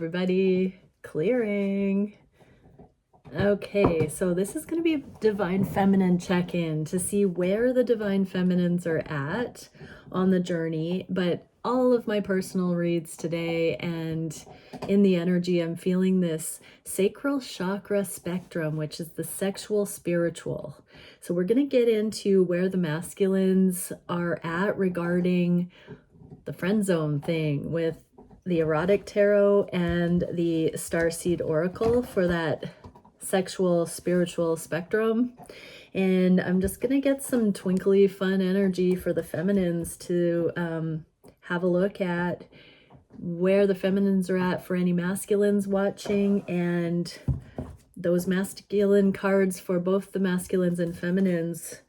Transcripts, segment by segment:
Everybody, clearing. Okay, so this is going to be a Divine Feminine check-in to see where the Divine Feminines are at on the journey, but all of my personal reads today and in the energy, I'm feeling this sacral chakra spectrum, which is the sexual spiritual. So we're going to get into where the masculines are at regarding the friend zone thing with the Erotic Tarot and the Starseed Oracle for that sexual spiritual spectrum. And I'm just gonna get some twinkly fun energy for the feminines to have a look at where the feminines are at for any masculines watching, and those masculine cards for both the masculines and feminines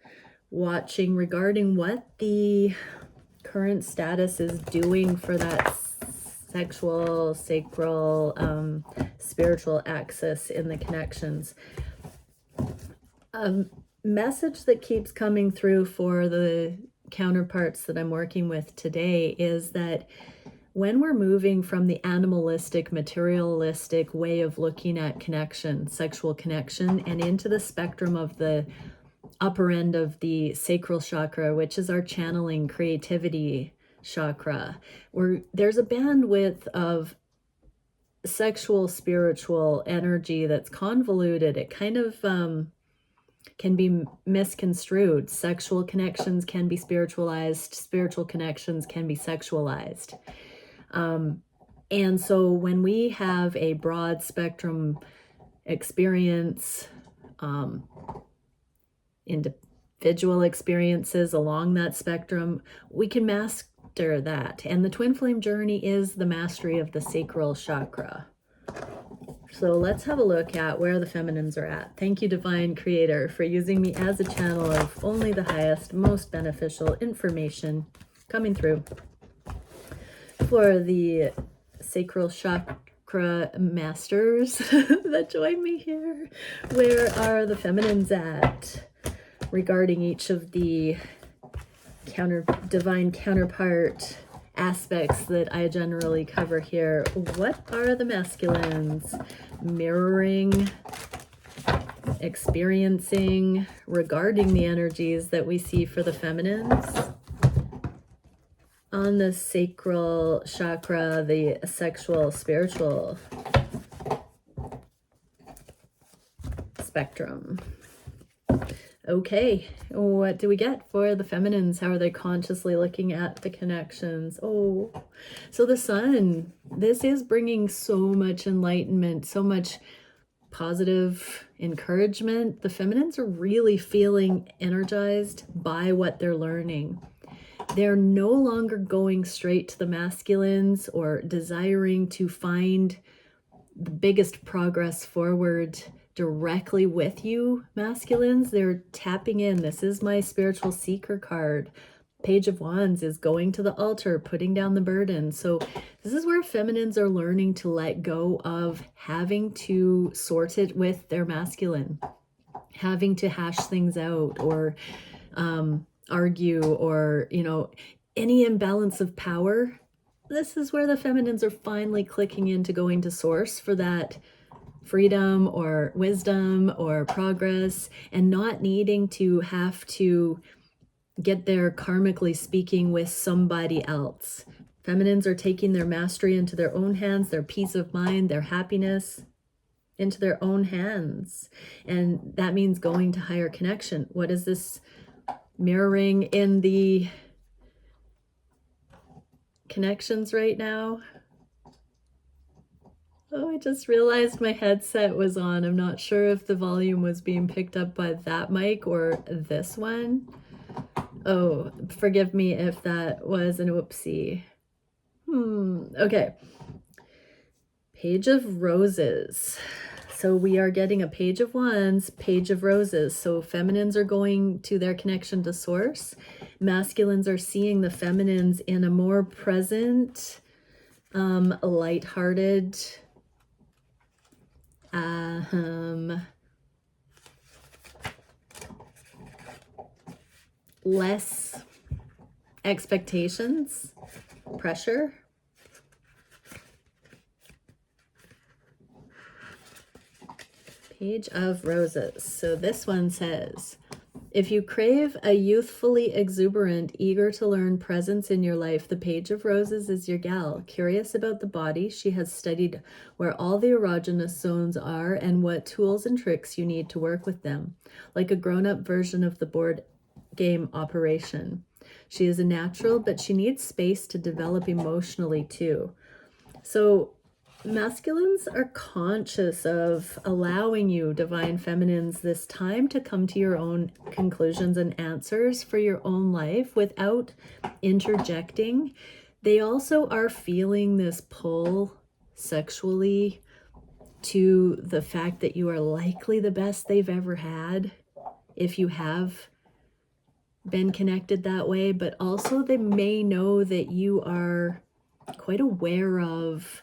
watching regarding what the current status is doing for that sexual, sacral, spiritual axis in the connections. A message that keeps coming through for the counterparts that I'm working with today is that when we're moving from the animalistic, materialistic way of looking at connection, sexual connection, and into the spectrum of the upper end of the sacral chakra, which is our channeling, creativity chakra, where there's a bandwidth of sexual spiritual energy that's convoluted. It kind of can be misconstrued. Sexual connections can be spiritualized, spiritual connections can be sexualized. And so when we have a broad spectrum experience, individual experiences along that spectrum, we can master that. And the twin flame journey is the mastery of the sacral chakra. So let's have a look at where the feminines are at. Thank you, Divine Creator, for using me as a channel of only the highest, most beneficial information coming through for the sacral chakra masters that join me here. Where are the feminines at regarding each of the divine counterpart aspects that I generally cover here? What are the masculines mirroring, experiencing regarding the energies that we see for the feminines on the sacral chakra, the sexual spiritual spectrum? Okay, what do we get for the feminines? How are they consciously looking at the connections? Oh, so the sun, this is bringing so much enlightenment, so much positive encouragement. The feminines are really feeling energized by what they're learning. They're no longer going straight to the masculines or desiring to find the biggest progress forward directly with you, masculines. They're tapping in. This is my spiritual seeker card. Page of Wands is going to the altar, putting down the burden. So this is where feminines are learning to let go of having to sort it with their masculine, having to hash things out or argue, or, you know, any imbalance of power. This is where the feminines are finally clicking into going to source for that freedom or wisdom or progress, and not needing to have to get there karmically speaking with somebody else. Feminines are taking their mastery into their own hands, their peace of mind, their happiness into their own hands. And that means going to higher connection. What is this mirroring in the connections right now? Oh, I just realized my headset was on. I'm not sure if the volume was being picked up by that mic or this one. Oh, forgive me if that was an oopsie. Okay. Page of Roses. So we are getting a Page of Wands, Page of Roses. So feminines are going to their connection to source. Masculines are seeing the feminines in a more present, lighthearted, less expectations, pressure. Page of Roses. So this one says, if you crave a youthfully exuberant, eager to learn presence in your life, the Page of Roses is your gal. Curious about the body, she has studied where all the erogenous zones are and what tools and tricks you need to work with them, like a grown-up version of the board game Operation. She is a natural, but she needs space to develop emotionally too. So masculines are conscious of allowing you, divine feminines, this time to come to your own conclusions and answers for your own life without interjecting. They also are feeling this pull sexually to the fact that you are likely the best they've ever had if you have been connected that way, but also they may know that you are quite aware of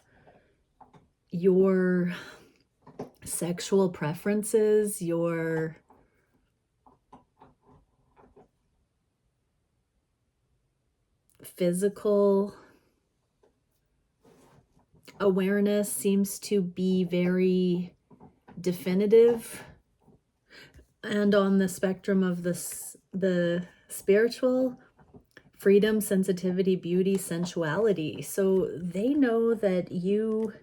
your sexual preferences, your physical awareness seems to be very definitive. And on the spectrum of the spiritual, freedom, sensitivity, beauty, sensuality. So they know that you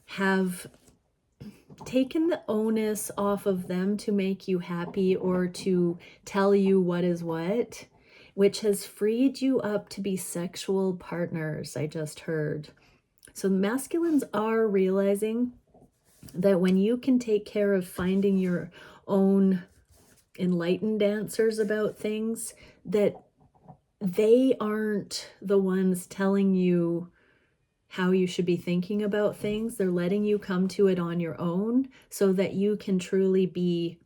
have taken the onus off of them to make you happy or to tell you what is what, which has freed you up to be sexual partners, I just heard. So masculines are realizing that when you can take care of finding your own enlightened answers about things, that they aren't the ones telling you how you should be thinking about things. They're letting you come to it on your own so that you can truly be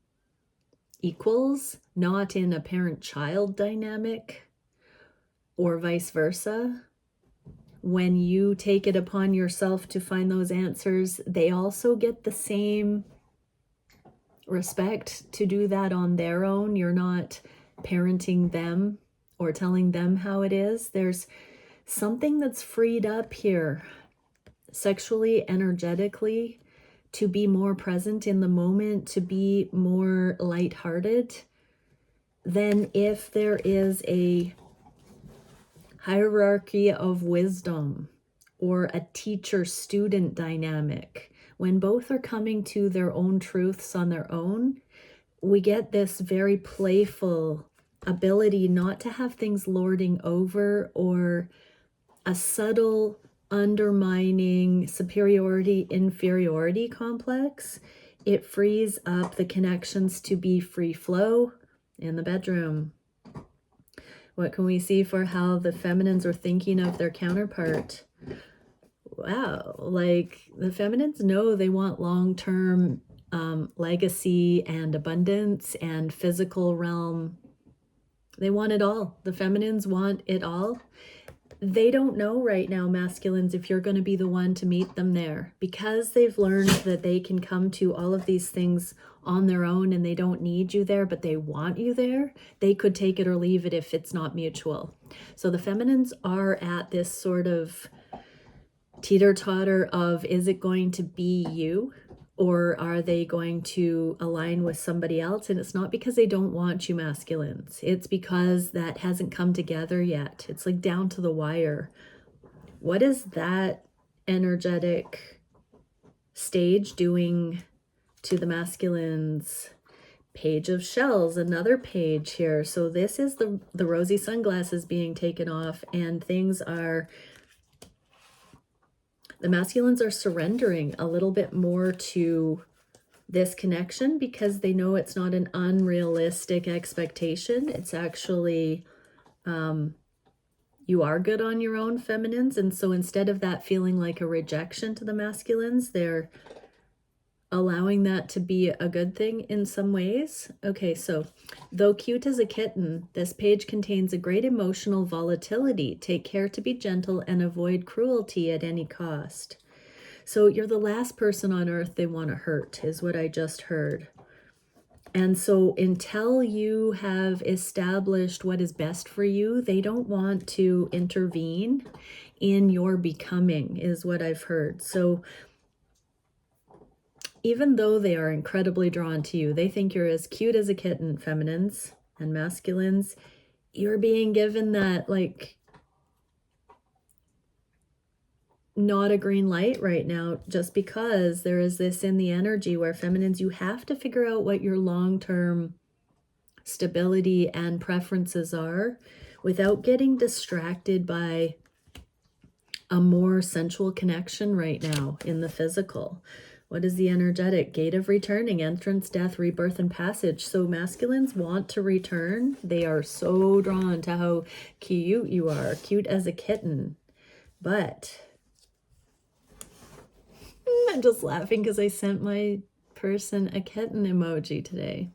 equals, not in a parent-child dynamic or vice versa. When you take it upon yourself to find those answers, they also get the same respect to do that on their own. You're not parenting them or telling them how it is. There's something that's freed up here, sexually, energetically, to be more present in the moment, to be more lighthearted than if there is a hierarchy of wisdom or a teacher-student dynamic. When both are coming to their own truths on their own, we get this very playful ability not to have things lording over or a subtle undermining superiority inferiority complex. It frees up the connections to be free flow in the bedroom. What can we see for how the feminines are thinking of their counterpart? Wow, like the feminines know they want long-term legacy and abundance and physical realm. They want it all. The feminines want it all. They don't know right now, masculines, if you're going to be the one to meet them there, because they've learned that they can come to all of these things on their own and they don't need you there, but they want you there. They could take it or leave it if it's not mutual. So the feminines are at this sort of teeter-totter of, is it going to be you or are they going to align with somebody else? And it's not because they don't want you, masculines. It's because that hasn't come together yet. It's like down to the wire. What is that energetic stage doing to the masculines? Page of Shells, another page here. So this is the rosy sunglasses being taken off, and things are, the masculines are surrendering a little bit more to this connection because they know it's not an unrealistic expectation. It's actually, you are good on your own, feminines. And so instead of that feeling like a rejection to the masculines, they're allowing that to be a good thing in some ways. Okay, so though cute as a kitten, this page contains a great emotional volatility. Take care to be gentle and avoid cruelty at any cost. So you're the last person on earth they want to hurt, is what I just heard. And so until you have established what is best for you, they don't want to intervene in your becoming, is what I've heard. So even though they are incredibly drawn to you, they think you're as cute as a kitten, feminines and masculines. You're being given that, like, not a green light right now, just because there is this in the energy where feminines, you have to figure out what your long-term stability and preferences are without getting distracted by a more sensual connection right now in the physical. What is the energetic? Gate of returning, entrance, death, rebirth, and passage. So masculines want to return. They are so drawn to how cute you are, cute as a kitten. But I'm just laughing because I sent my person a kitten emoji today.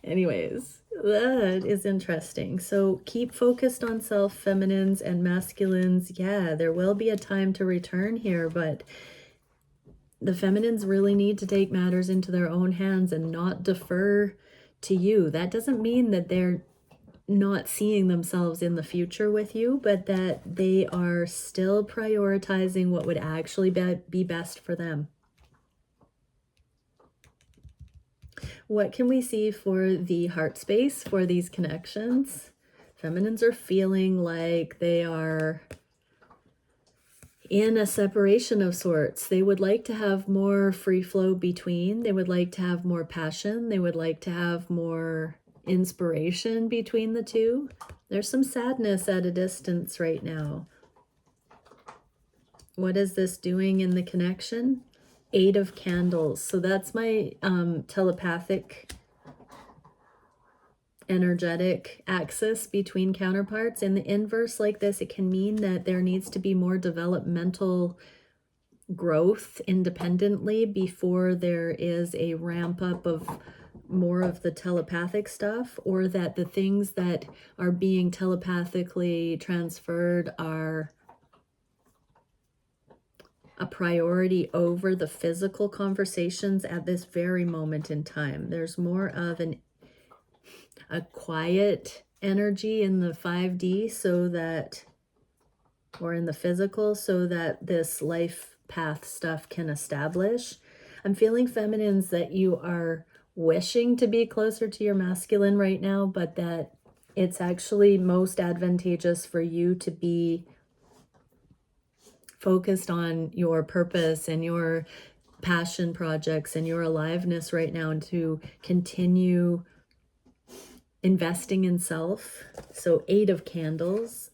Anyways, that is interesting. So keep focused on self, feminines and masculines. Yeah, there will be a time to return here, but the feminines really need to take matters into their own hands and not defer to you. That doesn't mean that they're not seeing themselves in the future with you, but that they are still prioritizing what would actually be best for them. What can we see for the heart space for these connections? Feminines are feeling like they are in a separation of sorts. They would like to have more free flow between. They would like to have more passion. They would like to have more inspiration between the two. There's some sadness at a distance right now. What is this doing in the connection? 8 of Candles. So that's my telepathic energetic axis between counterparts. In the inverse like this, it can mean that there needs to be more developmental growth independently before there is a ramp up of more of the telepathic stuff, or that the things that are being telepathically transferred are a priority over the physical conversations at this very moment in time. There's more of a quiet energy in the 5D, so that, or in the physical, so that this life path stuff can establish. I'm feeling, feminines, that you are wishing to be closer to your masculine right now, but that it's actually most advantageous for you to be focused on your purpose and your passion projects and your aliveness right now, and to continue investing in self. So 8 of Candles.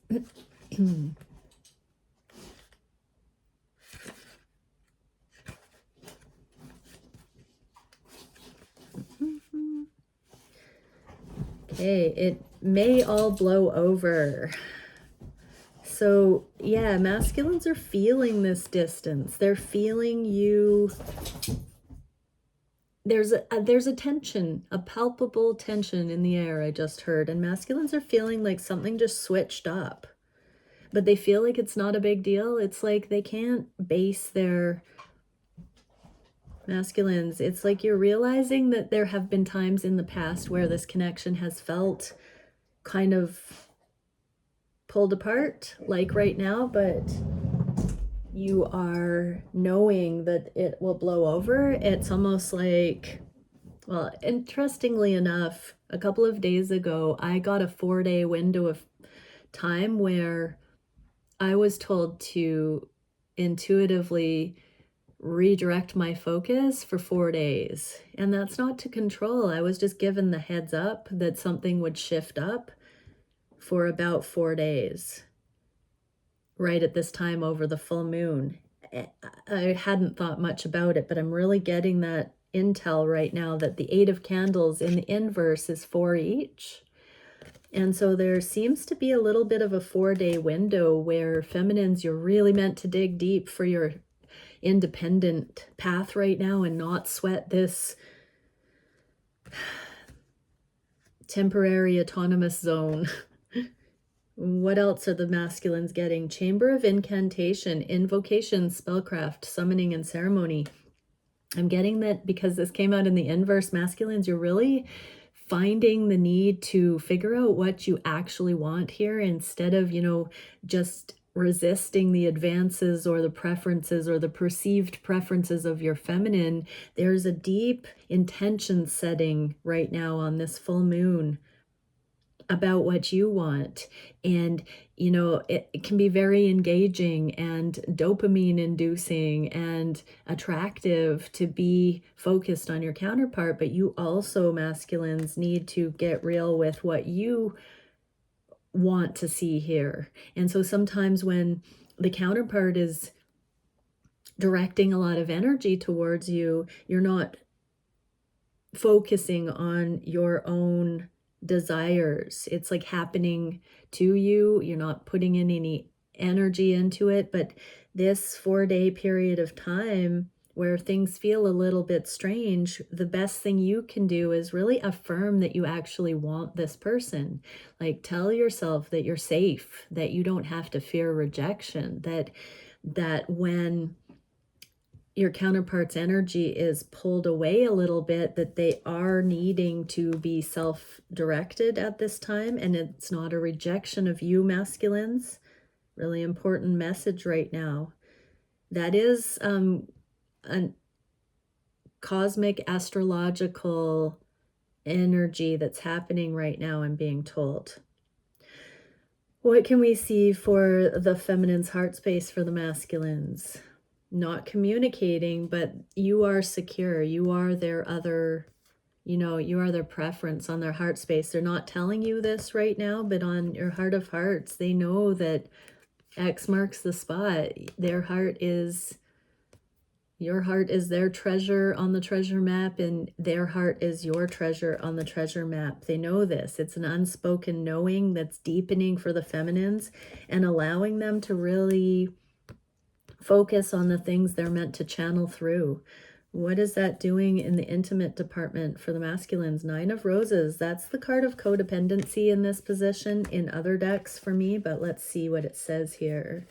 Okay, it may all blow over. So yeah, masculines are feeling this distance. They're feeling you. There's a tension, a palpable tension in the air, I just heard. And masculines are feeling like something just switched up. But they feel like it's not a big deal. It's like they can't base their masculines. It's like you're realizing that there have been times in the past where this connection has felt kind of pulled apart, like right now, but you are knowing that it will blow over. It's almost like, well, interestingly enough, a couple of days ago, I got a 4-day window of time where I was told to intuitively redirect my focus for 4 days. And that's not to control. I was just given the heads up that something would shift up for about 4 days, right at this time over the full moon. I hadn't thought much about it, but I'm really getting that intel right now that the 8 of Candles in the inverse is 4 each. And so there seems to be a little bit of a 4-day window where, feminines, you're really meant to dig deep for your independent path right now and not sweat this temporary autonomous zone. What else are the masculines getting? Chamber of Incantation, Invocation, Spellcraft, Summoning, and Ceremony. I'm getting that because this came out in the inverse, masculines, you're really finding the need to figure out what you actually want here, instead of, just resisting the advances or the preferences or the perceived preferences of your feminine, there's a deep intention setting right now on this full moon about what you want. And you know, it can be very engaging and dopamine inducing and attractive to be focused on your counterpart, but you also, masculines, need to get real with what you want to see here. And so sometimes when the counterpart is directing a lot of energy towards you, you're not focusing on your own desires. It's like happening to you. You're not putting in any energy into it. But this 4-day period of time where things feel a little bit strange, the best thing you can do is really affirm that you actually want this person. Like, tell yourself that you're safe, that you don't have to fear rejection, that when your counterpart's energy is pulled away a little bit, that they are needing to be self-directed at this time, and it's not a rejection of you, masculines. Really important message right now. That is a cosmic astrological energy that's happening right now, I'm being told. What can we see for the feminine's heart space for the masculines? Not communicating, but you are secure. You are their other, you know, you are their preference on their heart space. They're not telling you this right now, but on your heart of hearts, they know that X marks the spot. Their heart is, your heart is their treasure on the treasure map, and their heart is your treasure on the treasure map. They know this. It's an unspoken knowing that's deepening for the feminines and allowing them to really focus on the things they're meant to channel through. What is that doing in the intimate department for the masculines? 9 of Roses. That's the card of codependency in this position in other decks for me, but let's see what it says here.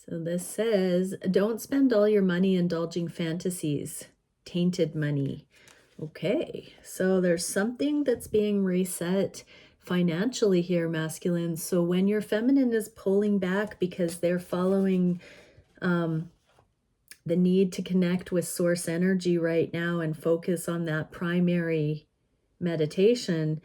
So this says, don't spend all your money indulging fantasies. Tainted money. Okay, so there's something that's being reset financially here, masculines. So when your feminine is pulling back because they're following the need to connect with source energy right now and focus on that primary meditation,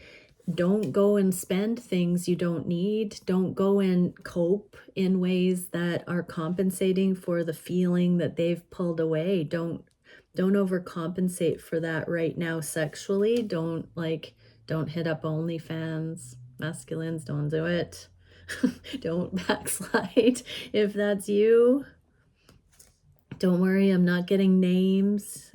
don't go and spend things you don't need. Don't go and cope in ways that are compensating for the feeling that they've pulled away. Don't overcompensate for that right now sexually. Don't hit up OnlyFans. Masculines, don't do it. Don't backslide if that's you. Don't worry, I'm not getting names.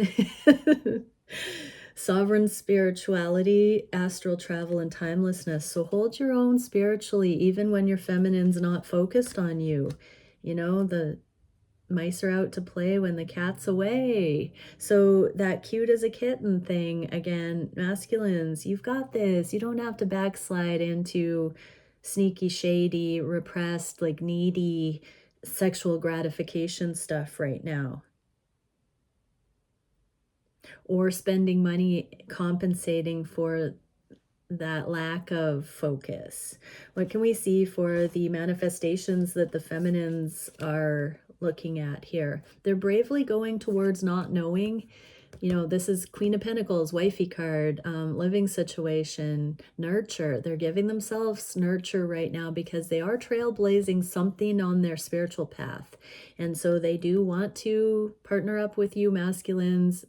Sovereign spirituality, astral travel, and timelessness. So hold your own spiritually, even when your feminine's not focused on you. You know, the mice are out to play when the cat's away. So that cute as a kitten thing, again, masculines, you've got this. You don't have to backslide into sneaky, shady, repressed, like needy sexual gratification stuff right now. Or spending money compensating for that lack of focus. What can we see for the manifestations that the feminines are looking at here? They're bravely going towards not knowing. You know, this is Queen of Pentacles, wifey card, living situation, nurture. They're giving themselves nurture right now because they are trailblazing something on their spiritual path. And so they do want to partner up with you, masculines.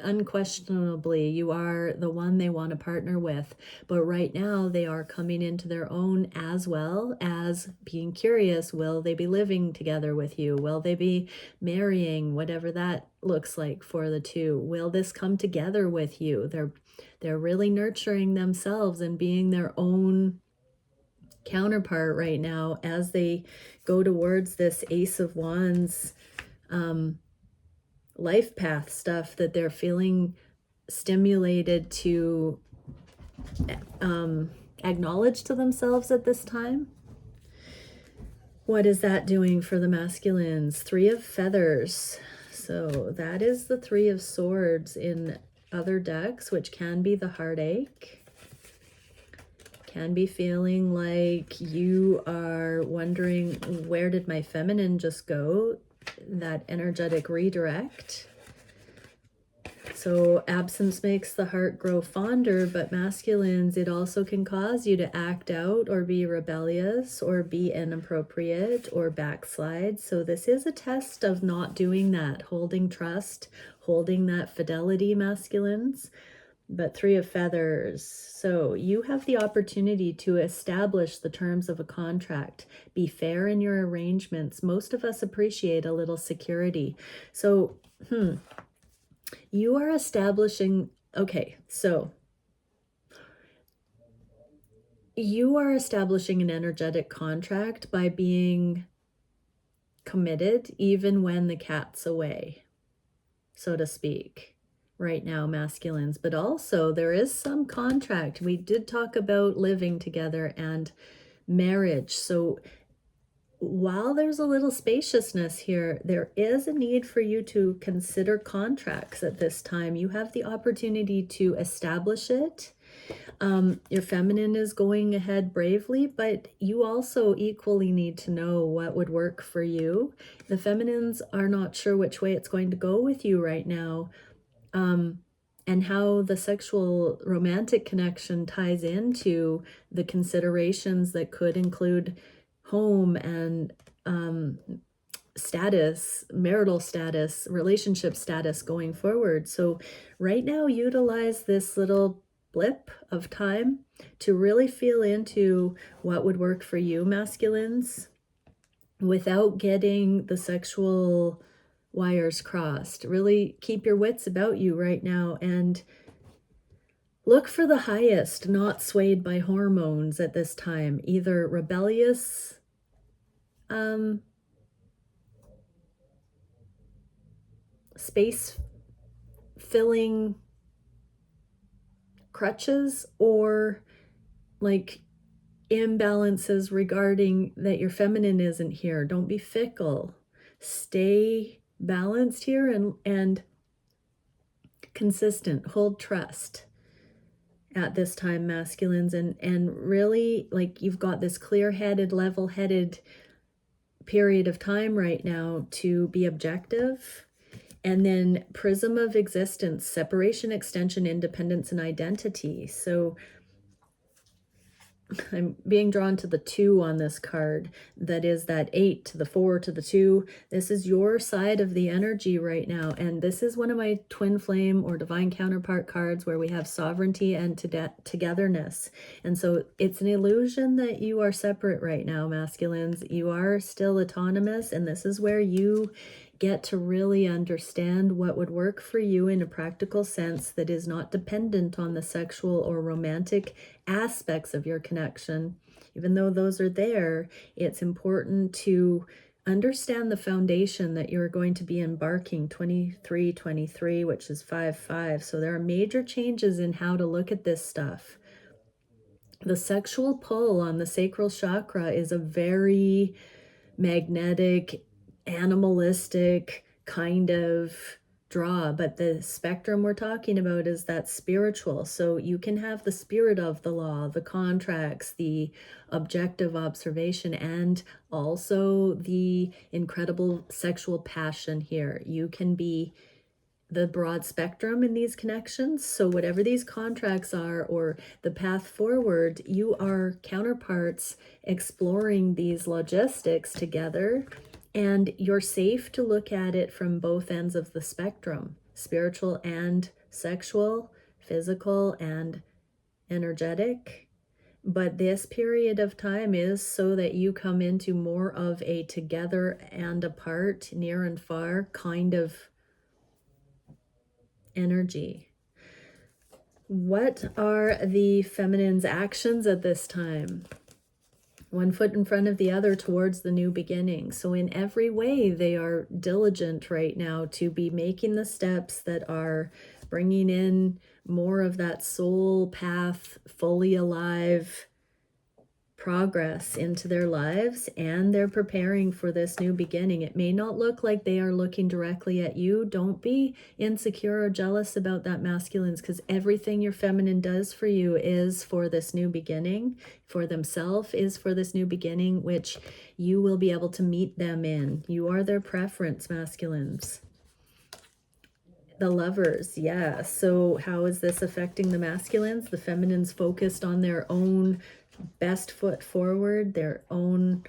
Unquestionably, you are the one they want to partner with, but right now they are coming into their own, as well as being curious. Will they be living together with you? Will they be marrying? Whatever that looks like for the two. Will this come together with you? They're really nurturing themselves and being their own counterpart right now as they go towards this Ace of Wands life path stuff that they're feeling stimulated to acknowledge to themselves at this time. What is that doing for the masculines? 3 of Feathers. So that is the Three of Swords in other decks, which can be the heartache. Can be feeling like you are wondering, where did my feminine just go? That energetic redirect. So absence makes the heart grow fonder, but masculines, it also can cause you to act out or be rebellious or be inappropriate or backslide. So this is a test of not doing that, holding trust, holding that fidelity, masculines. But Three of Feathers. So you have the opportunity to establish the terms of a contract. Be fair in your arrangements. Most of us appreciate a little security. So, you are establishing, okay, so you are establishing an energetic contract by being committed even when the cat's away, so to speak, right now, masculines. But also there is some contract. We did talk about living together and marriage. So while there's a little spaciousness here, there is a need for you to consider contracts at this time. You have the opportunity to establish it. Your feminine is going ahead bravely, but you also equally need to know what would work for you. The feminines are not sure which way it's going to go with you right now, and how the sexual romantic connection ties into the considerations that could include home and status, marital status, relationship status going forward. So right now, utilize this little blip of time to really feel into what would work for you, masculines, without getting the sexual wires crossed. Really keep your wits about you right now and look for the highest, not swayed by hormones at this time, either rebellious, space filling crutches, or like imbalances regarding that your feminine isn't here. Don't be fickle. Stay balanced here and consistent. Hold trust at this time, masculines, and really, like, you've got this clear-headed, level-headed period of time right now to be objective. And then prism of existence, separation, extension, independence, and identity. So I'm being drawn to the 2 on this card. That is that 8 to the 4 to the 2. This is your side of the energy right now. And this is one of my twin flame or divine counterpart cards where we have sovereignty and togetherness. And so it's an illusion that you are separate right now, masculines. You are still autonomous, and this is where you get to really understand what would work for you in a practical sense that is not dependent on the sexual or romantic aspects of your connection. Even though those are there, it's important to understand the foundation that you're going to be embarking 2323, which is 5-5. So there are major changes in how to look at this stuff. The sexual pull on the sacral chakra is a very magnetic, animalistic kind of draw, but the spectrum we're talking about is that spiritual. So you can have the spirit of the law, the contracts, the objective observation, and also the incredible sexual passion here. You can be the broad spectrum in these connections. So whatever these contracts are or the path forward, you are counterparts exploring these logistics together, and you're safe to look at it from both ends of the spectrum, spiritual and sexual, physical and energetic. But this period of time is so that you come into more of a together and apart, near and far kind of energy. What are the feminine's actions at this time? One foot in front of the other towards the new beginning. So in every way, they are diligent right now to be making the steps that are bringing in more of that soul path, fully alive progress into their lives, and they're preparing for this new beginning. It may not look like they are looking directly at you. Don't be insecure or jealous about that, masculines, because everything your feminine does for you is for this new beginning, for themselves is for this new beginning, which you will be able to meet them in. You are their preference, masculines. The Lovers, yeah. So how is this affecting the masculines? The feminines focused on their own best foot forward, their own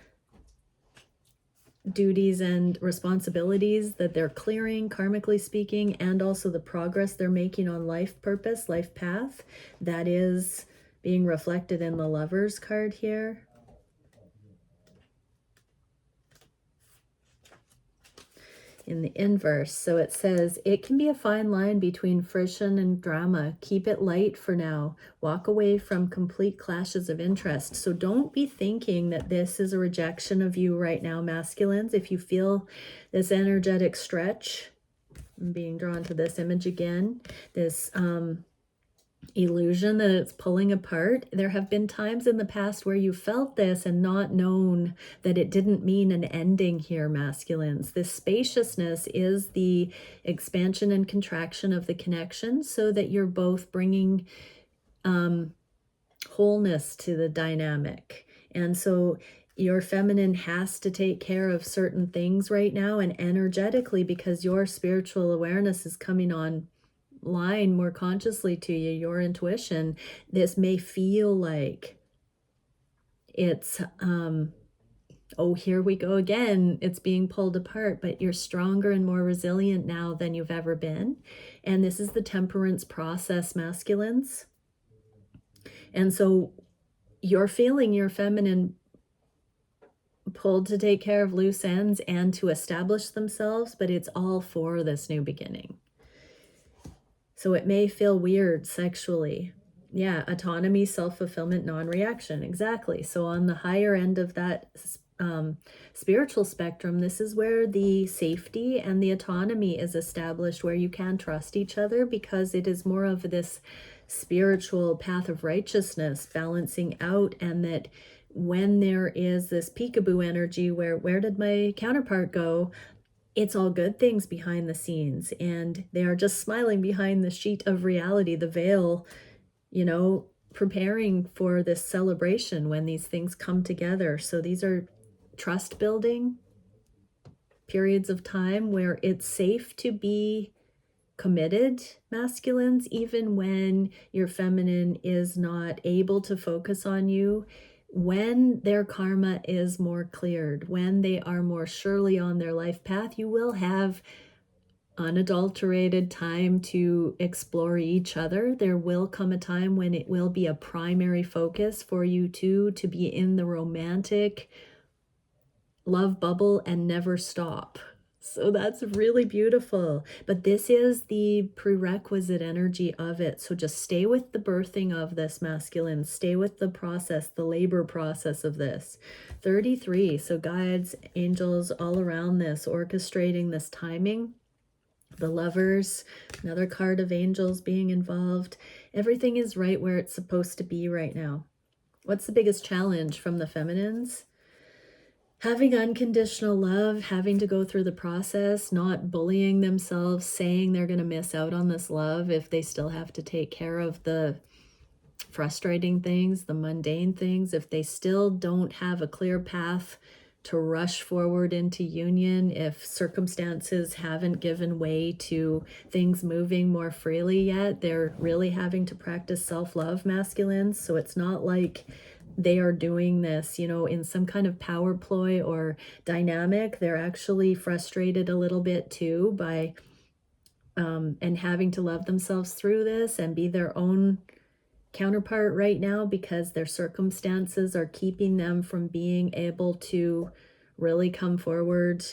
duties and responsibilities that they're clearing, karmically speaking, and also the progress they're making on life purpose, life path. That is being reflected in the Lovers card here. In the inverse. So it says, it can be a fine line between friction and drama. Keep it light for now. Walk away from complete clashes of interest. So don't be thinking that this is a rejection of you right now, masculines. If you feel this energetic stretch, I'm being drawn to this image again, this illusion that it's pulling apart. There have been times in the past where you felt this and not known that it didn't mean an ending here, masculines. This spaciousness is the expansion and contraction of the connection, so that you're both bringing wholeness to the dynamic. And so your feminine has to take care of certain things right now, and energetically, because your spiritual awareness is coming on line more consciously to you, your intuition, this may feel like it's oh, here we go again, it's being pulled apart, but you're stronger and more resilient now than you've ever been. And this is the temperance process, masculines. And so you're feeling your feminine pulled to take care of loose ends and to establish themselves, but it's all for this new beginning. So it may feel weird sexually. Yeah, autonomy, self-fulfillment, non-reaction. Exactly. So on the higher end of that spiritual spectrum, this is where the safety and the autonomy is established, where you can trust each other, because it is more of this spiritual path of righteousness balancing out. And that when there is this peekaboo energy where did my counterpart go, it's all good things behind the scenes, and they are just smiling behind the sheet of reality, the veil, you know, preparing for this celebration when these things come together. So these are trust building periods of time where it's safe to be committed, masculines, even when your feminine is not able to focus on you. When their karma is more cleared, when they are more surely on their life path, you will have unadulterated time to explore each other. There will come a time when it will be a primary focus for you two to be in the romantic love bubble and never stop. So that's really beautiful. But this is the prerequisite energy of it. So just stay with the birthing of this, masculine. Stay with the process, the labor process of this. 33. So guides, angels all around this, orchestrating this timing. The Lovers, another card of angels being involved. Everything is right where it's supposed to be right now. What's the biggest challenge from the feminines? Having unconditional love, having to go through the process, not bullying themselves, saying they're going to miss out on this love if they still have to take care of the frustrating things, the mundane things, if they still don't have a clear path to rush forward into union, if circumstances haven't given way to things moving more freely yet, they're really having to practice self-love, masculines. So it's not like they are doing this, you know, in some kind of power ploy or dynamic. They're actually frustrated a little bit too by and having to love themselves through this and be their own counterpart right now, because their circumstances are keeping them from being able to really come forward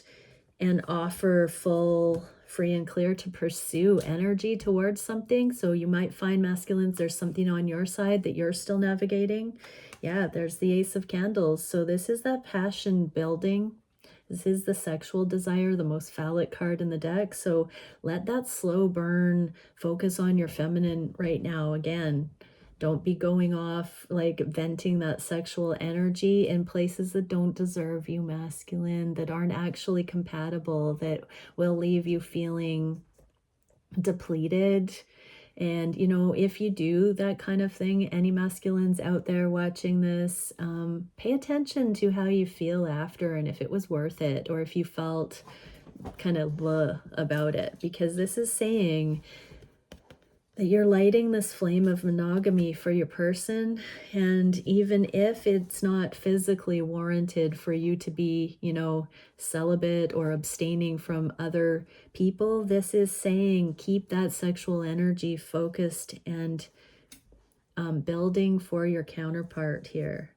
and offer full, free and clear to pursue energy towards something. So you might find, masculines, there's something on your side that you're still navigating. Yeah, there's the Ace of Candles. So this is that passion building. This is the sexual desire, the most phallic card in the deck. So let that slow burn, focus on your feminine right now. Again, Don't be going off, like venting that sexual energy in places that don't deserve you, masculine, that aren't actually compatible, that will leave you feeling depleted. And, you know, if you do that kind of thing, any masculines out there watching this, pay attention to how you feel after and if it was worth it, or if you felt kind of blah about it, because this is saying that you're lighting this flame of monogamy for your person. And even if it's not physically warranted for you to be, you know, celibate or abstaining from other people, this is saying keep that sexual energy focused and building for your counterpart here.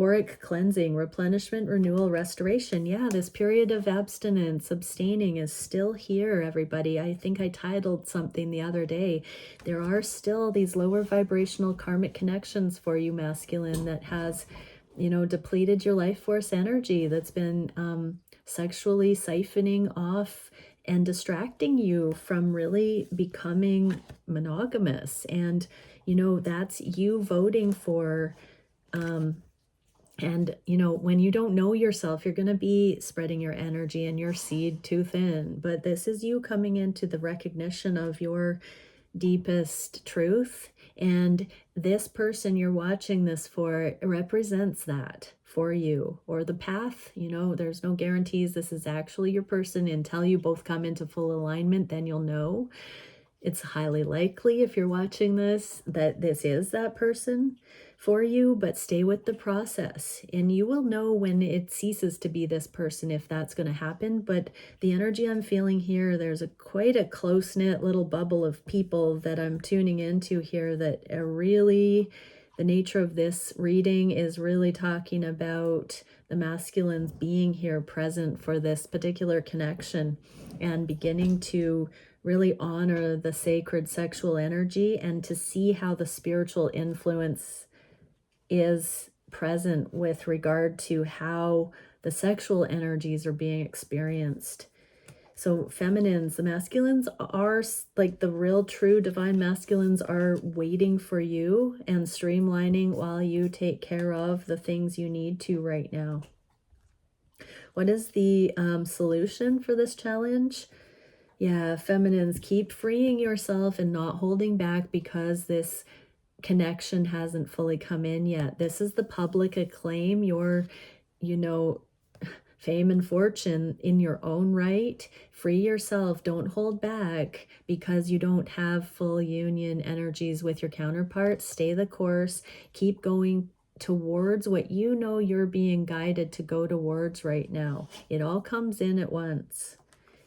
Auric cleansing, replenishment, renewal, restoration. Yeah, this period of abstinence, abstaining is still here, everybody. I think I titled something the other day. There are still these lower vibrational karmic connections for you, masculine, that has, you know, depleted your life force energy, that's been sexually siphoning off and distracting you from really becoming monogamous. And, you know, that's you voting for and, you know, when you don't know yourself, you're going to be spreading your energy and your seed too thin. But this is you coming into the recognition of your deepest truth. And this person you're watching this for represents that for you, or the path. You know, there's no guarantees this is actually your person until you both come into full alignment. Then you'll know. It's highly likely, if you're watching this, that this is that person for you, but stay with the process and you will know when it ceases to be this person, if that's going to happen. But the energy I'm feeling here, there's quite a close-knit little bubble of people that I'm tuning into here that are really, the nature of this reading is really talking about the masculines being here present for this particular connection and beginning to really honor the sacred sexual energy and to see how the spiritual influence is present with regard to how the sexual energies are being experienced. So feminines, the masculines are like the real true divine masculines are waiting for you and streamlining while you take care of the things you need to right now. What is the solution for this challenge? Yeah, feminines, keep freeing yourself and not holding back because this connection hasn't fully come in yet. This is the public acclaim, your, you know, fame and fortune in your own right. Free yourself. Don't hold back because you don't have full union energies with your counterparts. Stay the course. Keep going towards what you know you're being guided to go towards right now. It all comes in at once.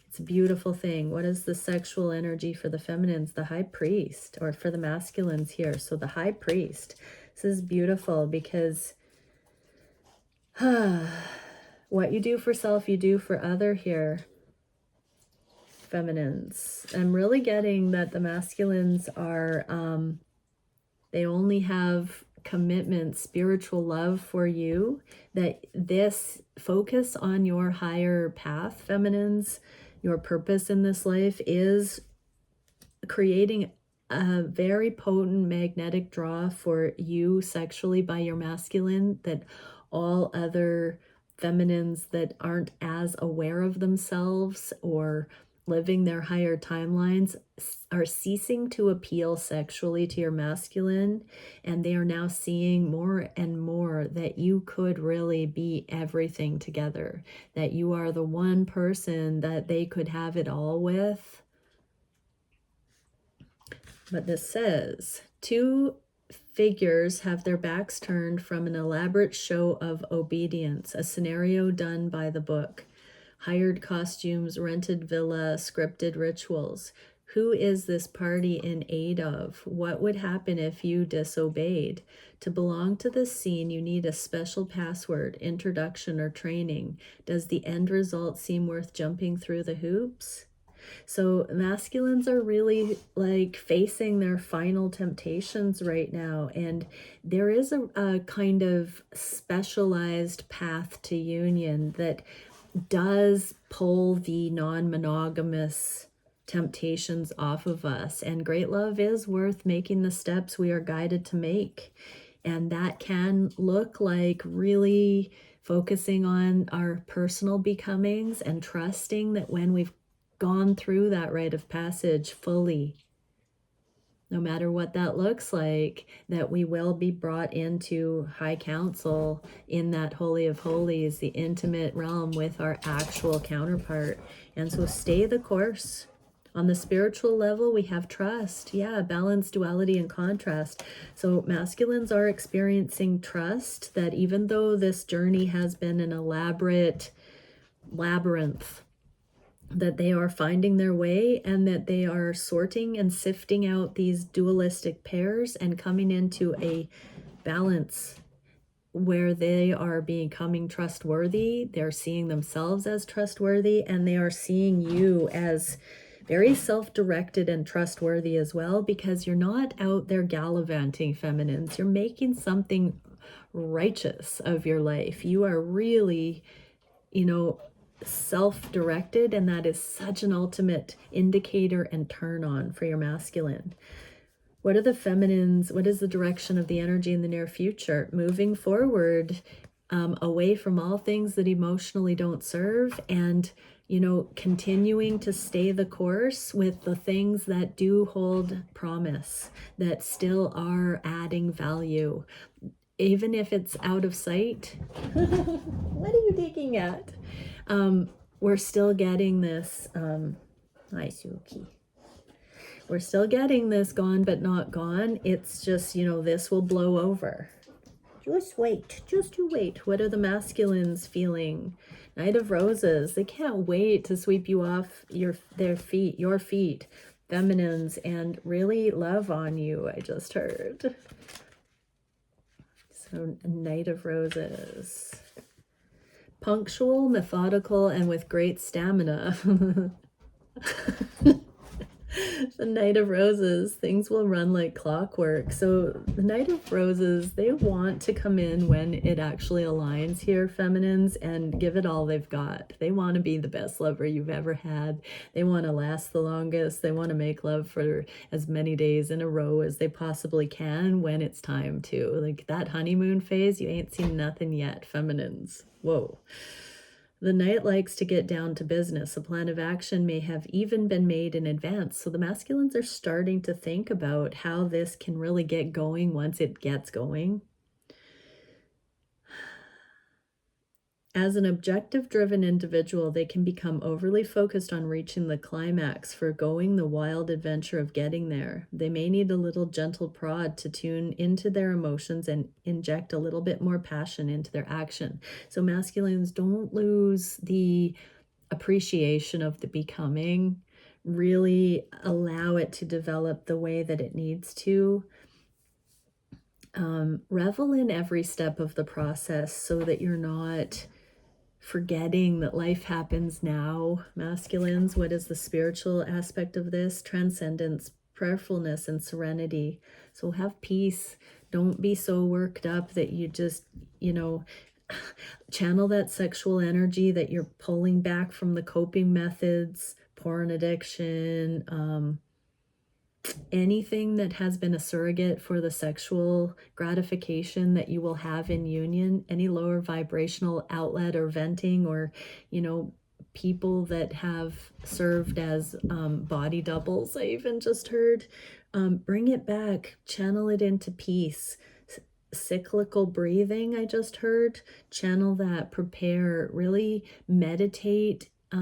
It's a beautiful thing. What is the sexual energy for the feminines? The high priest, or for the masculines here. So the high priest. This is beautiful because what you do for self, you do for other here, feminines. I'm really getting that the masculines are, they only have commitment, spiritual love for you, that this focus on your higher path, feminines, your purpose in this life is creating a very potent magnetic draw for you sexually by your masculine, that all other feminines that aren't as aware of themselves or living their higher timelines are ceasing to appeal sexually to your masculine, and they are now seeing more and more that you could really be everything together, that you are the one person that they could have it all with. But this says, two figures have their backs turned from an elaborate show of obedience, a scenario done by the book. Hired costumes, rented villa, scripted rituals. Who is this party in aid of? What would happen if you disobeyed? To belong to this scene, you need a special password, introduction, or training. Does the end result seem worth jumping through the hoops? So masculines are really like facing their final temptations right now. And there is a kind of specialized path to union that does pull the non-monogamous temptations off of us. And great love is worth making the steps we are guided to make. And that can look like really focusing on our personal becomings and trusting that when we've gone through that rite of passage fully, no matter what that looks like, that we will be brought into high council in that Holy of Holies, the intimate realm with our actual counterpart. And so stay the course. On the spiritual level, we have trust. Yeah, balance, duality, and contrast. So masculines are experiencing trust that even though this journey has been an elaborate labyrinth, that they are finding their way and that they are sorting and sifting out these dualistic pairs and coming into a balance where they are becoming trustworthy. They're seeing themselves as trustworthy, and they are seeing you as very self-directed and trustworthy as well, because you're not out there gallivanting, feminines. You're making something righteous of your life. You are really, self-directed, and that is such an ultimate indicator and turn on for your masculine. What are the feminines? What is the direction of the energy in the near future? Moving forward, away from all things that emotionally don't serve, and continuing to stay the course with the things that do hold promise, that still are adding value, even if it's out of sight. What are you digging at? We're still getting this, hi Suki. We're still getting this gone but not gone. It's just, this will blow over. Just wait, just you wait. What are the masculines feeling? Knight of Roses. They can't wait to sweep you off your feet, feminines, and really love on you, I just heard. So, Knight of Roses. Punctual, methodical, and with great stamina. The Knight of Roses, things will run like clockwork. So the Knight of Roses, they want to come in when it actually aligns here, feminines, and give it all they've got. They want to be the best lover you've ever had. They want to last the longest. They want to make love for as many days in a row as they possibly can when it's time to. Like that honeymoon phase, you ain't seen nothing yet, feminines. Whoa. The Knight likes to get down to business. A plan of action may have even been made in advance. So the masculines are starting to think about how this can really get going once it gets going. As an objective-driven individual, they can become overly focused on reaching the climax, forgoing the wild adventure of getting there. They may need a little gentle prod to tune into their emotions and inject a little bit more passion into their action. So masculines, don't lose the appreciation of the becoming. Really allow it to develop the way that it needs to. Revel in every step of the process so that you're not forgetting that life happens now. Masculines, what is the spiritual aspect of this? Transcendence, prayerfulness, and serenity. So have peace. Don't be so worked up that you just, channel that sexual energy that you're pulling back from the coping methods, porn addiction, anything that has been a surrogate for the sexual gratification that you will have in union, any lower vibrational outlet or venting, or, people that have served as body doubles, I even just heard, bring it back, channel it into peace. Cyclical breathing, I just heard, channel that, prepare, really meditate. I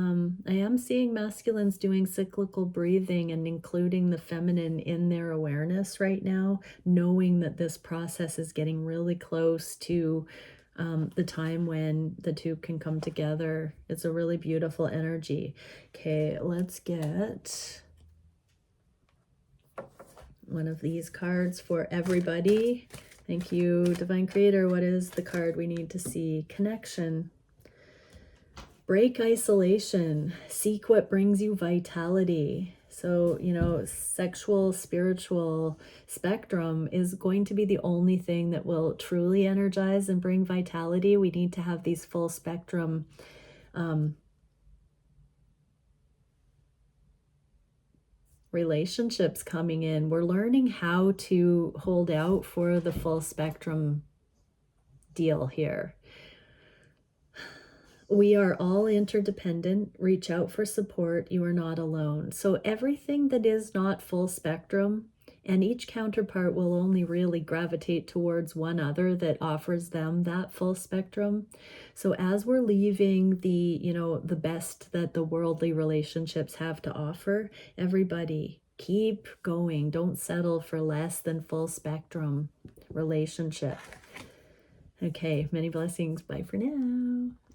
am seeing masculines doing cyclical breathing and including the feminine in their awareness right now, knowing that this process is getting really close to the time when the two can come together. It's a really beautiful energy. Okay, let's get one of these cards for everybody. Thank you, Divine Creator. What is the card we need to see? Connection. Break isolation. Seek what brings you vitality. So, sexual, spiritual spectrum is going to be the only thing that will truly energize and bring vitality. We need to have these full spectrum relationships coming in. We're learning how to hold out for the full spectrum deal here. We are all interdependent. Reach out for support. You are not alone. So everything that is not full spectrum, and each counterpart will only really gravitate towards one other that offers them that full spectrum. So as we're leaving the, the best that the worldly relationships have to offer, everybody keep going. Don't settle for less than full spectrum relationship. Okay, many blessings. Bye for now.